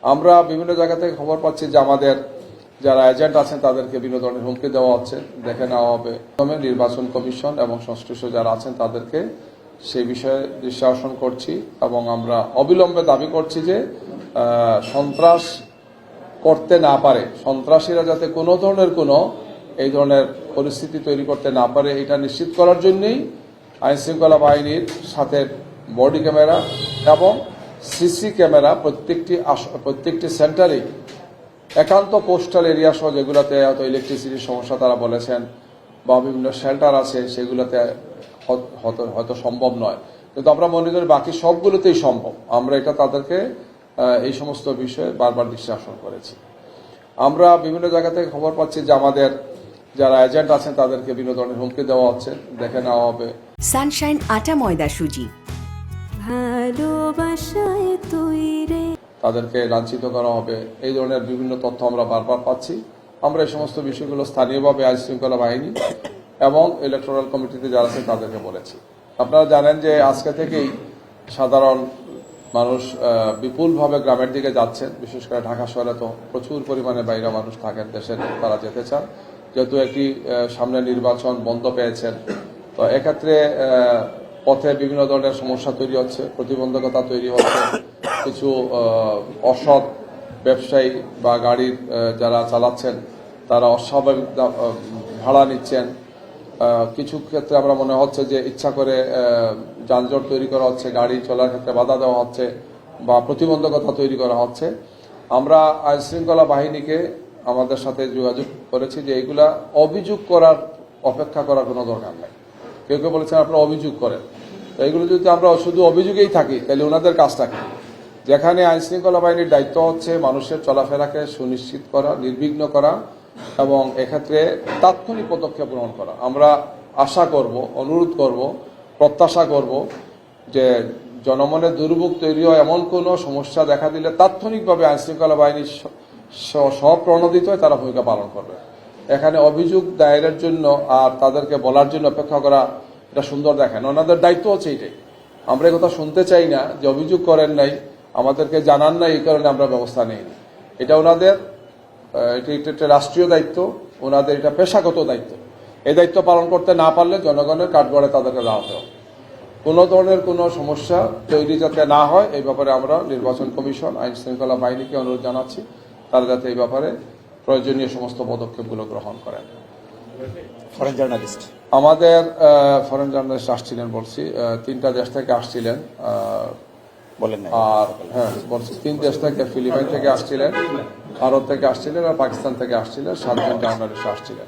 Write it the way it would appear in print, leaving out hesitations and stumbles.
আমরা বিভিন্ন জায়গা থেকে খবর পাচ্ছি যে আমাদের যারা এজেন্ট আছেন তাদেরকে বিভিন্ন ধরনের হুমকি দেওয়া হচ্ছে, দেখে নেওয়া হবে। নির্বাচন কমিশন এবং সংশ্লিষ্ট যারা আছেন তাদেরকে সেই বিষয়ে দৃষ্টি আকর্ষণ করছি এবং আমরা অবিলম্বে দাবি করছি যে সন্ত্রাস করতে না পারে, সন্ত্রাসীরা যাতে কোনো ধরনের এই ধরনের পরিস্থিতি তৈরি করতে না পারে, এটা নিশ্চিত করার জন্যই আইনশৃঙ্খলা বাহিনীর সাথে বডি ক্যামেরা এবং সিসি ক্যামেরা প্রত্যেকটি সেন্টারে একান্ত কোস্টাল এরিয়া সহ যেগুলোতে হয়তো ইলেকট্রিসিটির সমস্যা তারা বলেছেন বা বিভিন্ন শেল্টার আছে সেগুলোতে হয়তো সম্ভব নয়, কিন্তু আমরা মনে করি বাকি সবগুলোতেই সম্ভব। আমরা এটা তাদেরকে এই সমস্ত বিষয়ে বারবার দৃষ্টি আকর্ষণ করেছি। আমরা বিভিন্ন জায়গা থেকে খবর পাচ্ছি যে আমাদের যারা এজেন্ট আছেন তাদেরকে বিভিন্ন ধরনের হুমকি দেওয়া হচ্ছে, দেখে নেওয়া হবে। সানশাইন আটা ময়দা সুজি, ভালোবাসায় তৈরি, তাদেরকে লাঞ্ছিত করা হবে, এই ধরনের বিভিন্ন তথ্য আমরা বারবার পাচ্ছি। আমরা এই সমস্ত বিষয়গুলো স্থানীয়ভাবে আইন শৃঙ্খলা বাহিনী এবং ইলেকটোরাল কমিটিতে যারা আছে তাদেরকে বলেছি। আপনারা জানেন যে আজকে থেকেই সাধারণ মানুষ বিপুলভাবে গ্রামের দিকে যাচ্ছেন, বিশেষ করে ঢাকা শহরে তো প্রচুর পরিমাণে বাইরে মানুষ থাকেন, দেশের তারা যেতে চান, যেহেতু একটি সামনে নির্বাচন বন্ধ পেয়েছেন। তো এক্ষেত্রে পথে বিভিন্ন ধরনের সমস্যা তৈরি হচ্ছে, প্রতিবন্ধকতা তৈরি হচ্ছে, কিছু অসৎ ব্যবসায়ী বা গাড়ির যারা চালাচ্ছেন তারা অস্বাভাবিক ভাড়া নিচ্ছেন। কিছু ক্ষেত্রে আমরা মনে হচ্ছে যে ইচ্ছা করে যানজট তৈরি করা হচ্ছে, গাড়ি চলার ক্ষেত্রে বাধা দেওয়া হচ্ছে বা প্রতিবন্ধকতা তৈরি করা হচ্ছে। আমরা আইনশৃঙ্খলা বাহিনীকে আমাদের সাথে যোগাযোগ করেছি যে এইগুলা অভিযোগ করার অপেক্ষা করার কোনো দরকার নেই। কেউ কেউ বলেছেন আপনারা অভিযোগ করেন, তো এইগুলো যদি আমরা শুধু অভিযোগেই থাকি তাহলে ওনাদের কাজটা কি? যেখানে আইনশৃঙ্খলা বাহিনীর দায়িত্ব হচ্ছে মানুষের চলাফেরাকে সুনিশ্চিত করা, নির্বিঘ্ন করা এবং এক্ষেত্রে তাৎক্ষণিক পদক্ষেপ গ্রহণ করা। আমরা আশা করব, অনুরোধ করব, প্রত্যাশা করব যে জনমনে দুর্ভোগ তৈরি হয় এমন কোনো সমস্যা দেখা দিলে তাৎক্ষণিকভাবে আইনশৃঙ্খলা বাহিনী স্বপ্রণোদিত হয়ে তারা ভূমিকা পালন করবে। এখানে অভিযোগ দায়েরের জন্য আর তাদেরকে বলার জন্য অপেক্ষা করা এটা সুন্দর দেখেন। ওনাদের দায়িত্ব হচ্ছে এটাই। আমরা এই কথা শুনতে চাই না যে অভিযোগ করেন নাই, আমাদেরকে জানান নাই, এই কারণে আমরা ব্যবস্থা নেইনি। এটা ওনাদের এটি একটা রাষ্ট্রীয় দায়িত্ব, ওনাদের এটা পেশাগত দায়িত্ব। এই দায়িত্ব পালন করতে না পারলে জনগণের কাঠগড়ে তাদেরকে দাঁড়াতে হবে। কোনো ধরনের কোনো সমস্যা তৈরি যাতে না হয় এই ব্যাপারে আমরা নির্বাচন কমিশন, আইন শৃঙ্খলা বাহিনীকে অনুরোধ জানাচ্ছি তারা যাতে এই ব্যাপারে প্রয়োজনীয় সমস্ত পদক্ষেপগুলো গ্রহণ করেন। ফরেন জার্নালিস্ট আমাদের ফরেন জার্নালিস্ট আসছিলেন বলছি, 3টা দেশ থেকে আসছিলেন। বলেন না? আর হ্যাঁ বলছি 3 দেশ থেকে, ফিলিপাইন থেকে আসছিলেন, ভারত থেকে আসছিলেন আর পাকিস্তান থেকে আসছিলেন, 7 জন জার্নালিস্ট আসছিলেন।